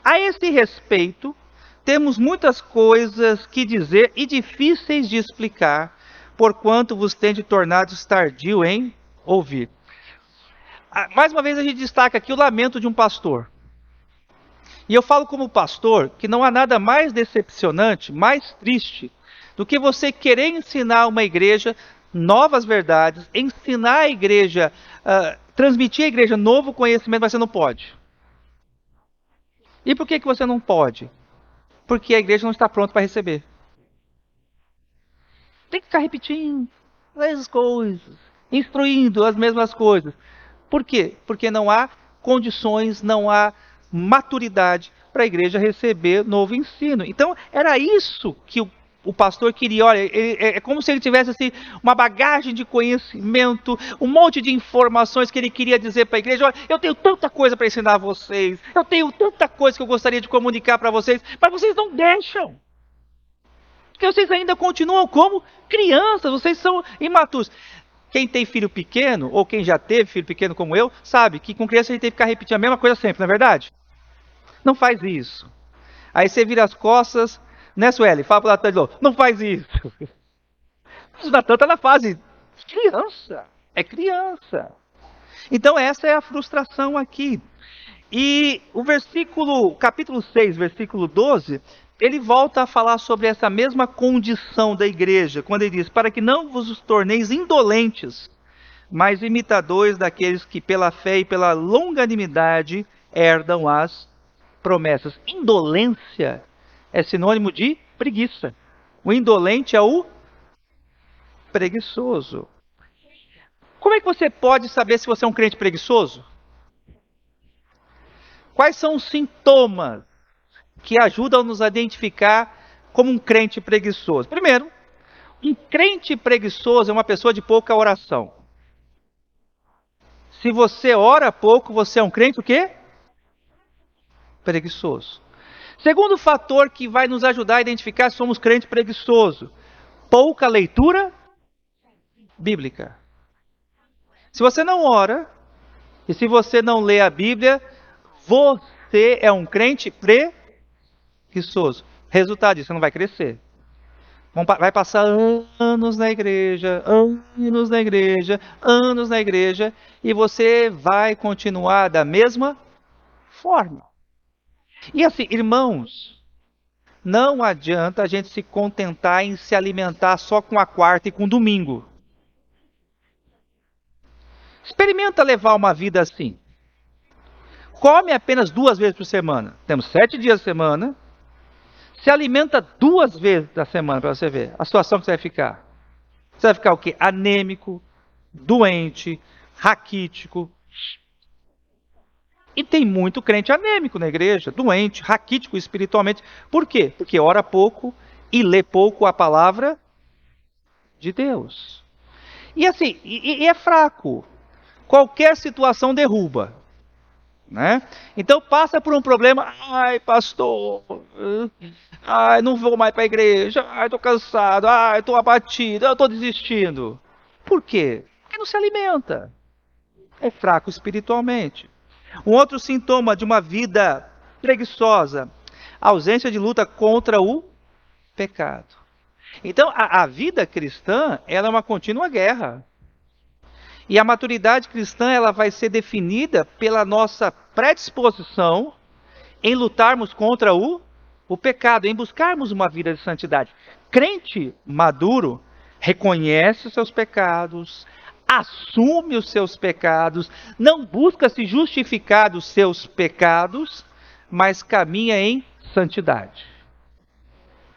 A esse respeito, temos muitas coisas que dizer e difíceis de explicar, porquanto vos tende tornado tardio em ouvir. Mais uma vez a gente destaca aqui o lamento de um pastor. E eu falo como pastor que não há nada mais decepcionante, mais triste, do que você querer ensinar uma igreja novas verdades, ensinar a igreja, transmitir à igreja novo conhecimento, mas você não pode. E por que você não pode? Porque a igreja não está pronta para receber. Tem que ficar repetindo as mesmas coisas, instruindo as mesmas coisas. Por quê? Porque não há condições, não há maturidade para a igreja receber novo ensino. Então, era isso que o pastor queria. Olha, é como se ele tivesse assim, uma bagagem de conhecimento, um monte de informações que ele queria dizer para a igreja. Olha, eu tenho tanta coisa para ensinar a vocês, eu tenho tanta coisa que eu gostaria de comunicar para vocês, mas vocês não deixam. Porque vocês ainda continuam como crianças, vocês são imaturos. Quem tem filho pequeno, ou quem já teve filho pequeno como eu, sabe que com criança a gente tem que ficar repetindo a mesma coisa sempre, não é verdade? Não faz isso. Aí você vira as costas, né, Sueli? Fala para o Natan de novo, não faz isso. O Natan está na fase criança, é criança. Então essa é a frustração aqui. E o capítulo 6, versículo 12, ele volta a falar sobre essa mesma condição da igreja, quando ele diz, para que não vos torneis indolentes, mas imitadores daqueles que pela fé e pela longanimidade herdam as promessas. Indolência é sinônimo de preguiça. O indolente é o preguiçoso. Como é que você pode saber se você é um crente preguiçoso? Quais são os sintomas que ajudam a nos identificar como um crente preguiçoso? Primeiro, um crente preguiçoso é uma pessoa de pouca oração. Se você ora pouco, você é um crente o quê? Preguiçoso. Segundo fator que vai nos ajudar a identificar se somos crente preguiçoso: pouca leitura bíblica. Se você não ora, e se você não lê a Bíblia, você é um crente preguiçoso. Resultado disso, você não vai crescer. Vai passar anos na igreja, anos na igreja, anos na igreja, e você vai continuar da mesma forma. E assim, irmãos, não adianta a gente se contentar em se alimentar só com a quarta e com o domingo. Experimenta levar uma vida assim. Come apenas 2 vezes por semana. Temos 7 dias por semana. Se alimenta 2 vezes da semana para você ver a situação que você vai ficar. Você vai ficar o quê? Anêmico, doente, raquítico. E tem muito crente anêmico na igreja, doente, raquítico espiritualmente. Por quê? Porque ora pouco e lê pouco a palavra de Deus. E assim, é fraco. Qualquer situação derruba. Né? Então passa por um problema, ai pastor, ai não vou mais para a igreja, ai estou cansado, ai estou abatido, eu estou desistindo. Por quê? Porque não se alimenta, é fraco espiritualmente. Um outro sintoma de uma vida preguiçosa, a ausência de luta contra o pecado. Então a vida cristã, ela é uma contínua guerra. E a maturidade cristã, ela vai ser definida pela nossa predisposição em lutarmos contra o pecado, em buscarmos uma vida de santidade. Crente maduro reconhece os seus pecados, assume os seus pecados, não busca se justificar dos seus pecados, mas caminha em santidade.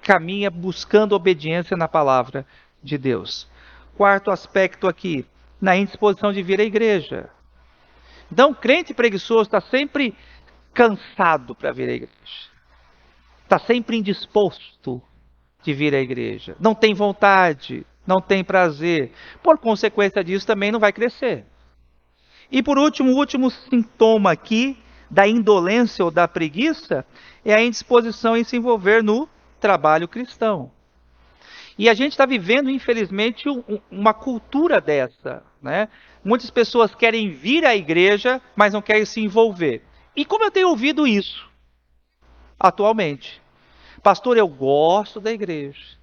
Caminha buscando obediência na palavra de Deus. Quarto aspecto aqui, na indisposição de vir à igreja. Então, o crente preguiçoso está sempre cansado para vir à igreja. Está sempre indisposto de vir à igreja. Não tem vontade, não tem prazer. Por consequência disso, também não vai crescer. E por último, o último sintoma aqui da indolência ou da preguiça é a indisposição em se envolver no trabalho cristão. E a gente está vivendo, infelizmente, uma cultura dessa, né? Muitas pessoas querem vir à igreja, mas não querem se envolver. E como eu tenho ouvido isso? atualmente. Pastor, eu gosto da igreja,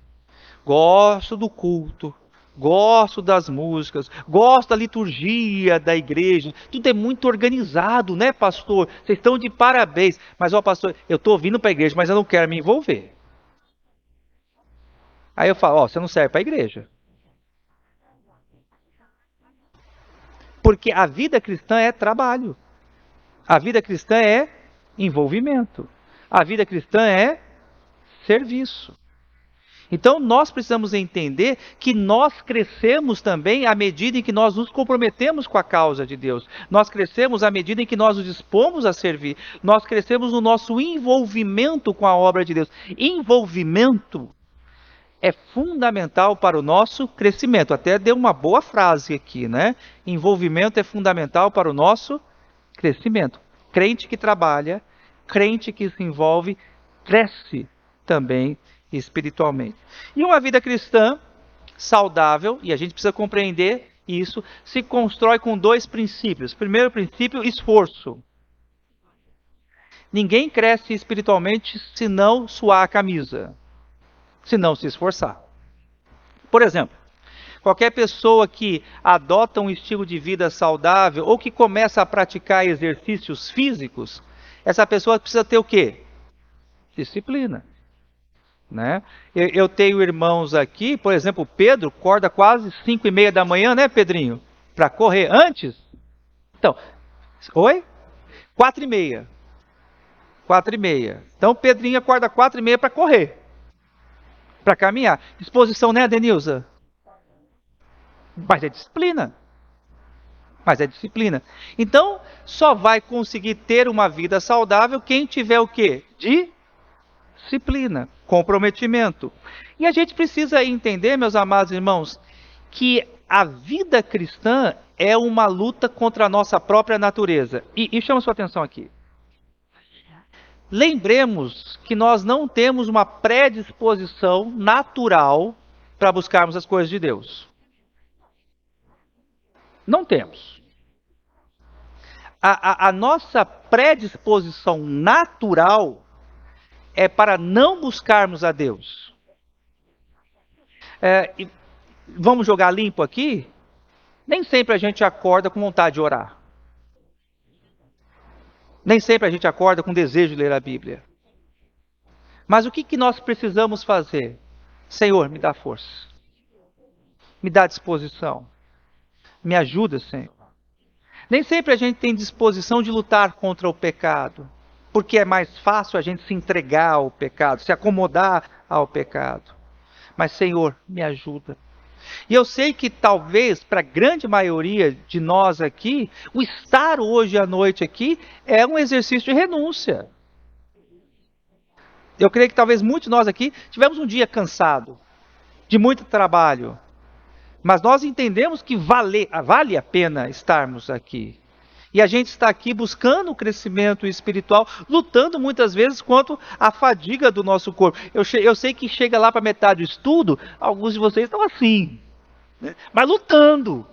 gosto do culto, gosto das músicas, gosto da liturgia da igreja. Tudo é muito organizado, né, pastor? Vocês estão de parabéns. Mas, ó, pastor, eu estou vindo para a igreja, mas eu não quero me envolver. Aí eu falo, ó, você não serve para a igreja. Porque a vida cristã é trabalho. A vida cristã é envolvimento. A vida cristã é serviço. Então nós precisamos entender que nós crescemos também à medida em que nós nos comprometemos com a causa de Deus. Nós crescemos à medida em que nós nos dispomos a servir. Nós crescemos no nosso envolvimento com a obra de Deus. Envolvimento é fundamental para o nosso crescimento. Até deu uma boa frase aqui, né? Envolvimento é fundamental para o nosso crescimento. Crente que trabalha, crente que se envolve, cresce também espiritualmente. E uma vida cristã saudável, e a gente precisa compreender isso, se constrói com dois princípios. Primeiro princípio, esforço. Ninguém cresce espiritualmente se não suar a camisa, se não se esforçar. Por exemplo, qualquer pessoa que adota um estilo de vida saudável ou que começa a praticar exercícios físicos, essa pessoa precisa ter o quê? Disciplina. Né? Eu tenho irmãos aqui, por exemplo, o Pedro acorda quase 5:30 da manhã, né, Pedrinho? Para correr antes. Então, oi? 4:30. 4:30. Então, o Pedrinho acorda 4:30 para correr, para caminhar. Disposição, né, Denilza? Mas é disciplina. Mas é disciplina. Então, só vai conseguir ter uma vida saudável quem tiver o quê? Disciplina, comprometimento. E a gente precisa entender, meus amados irmãos, que a vida cristã é uma luta contra a nossa própria natureza. E chama sua atenção aqui. Lembremos que nós não temos uma predisposição natural para buscarmos as coisas de Deus. Não temos. A nossa predisposição natural é para não buscarmos a Deus. Vamos jogar limpo aqui? Nem sempre a gente acorda com vontade de orar. Nem sempre a gente acorda com desejo de ler a Bíblia. Mas o que nós precisamos fazer? Senhor, me dá força. Me dá disposição. Me ajuda, Senhor. Nem sempre a gente tem disposição de lutar contra o pecado, porque é mais fácil a gente se entregar ao pecado, se acomodar ao pecado. Mas, Senhor, me ajuda. E eu sei que talvez, para a grande maioria de nós aqui, o estar hoje à noite aqui é um exercício de renúncia. Eu creio que talvez muitos de nós aqui tivemos um dia cansado, de muito trabalho. Mas nós entendemos que vale a pena estarmos aqui. E a gente está aqui buscando o crescimento espiritual, lutando muitas vezes contra a fadiga do nosso corpo. Eu sei que chega lá para metade do estudo, alguns de vocês estão assim, né? Mas lutando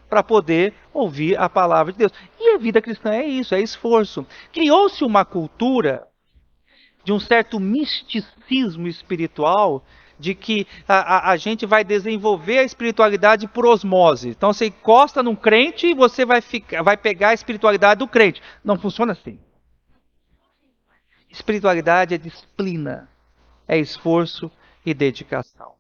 para poder ouvir a palavra de Deus. E a vida cristã é isso, é esforço. Criou-se uma cultura de um certo misticismo espiritual, de que a gente vai desenvolver a espiritualidade por osmose. Então você encosta num crente e você vai pegar a espiritualidade do crente. Não funciona assim. Espiritualidade é disciplina, é esforço e dedicação.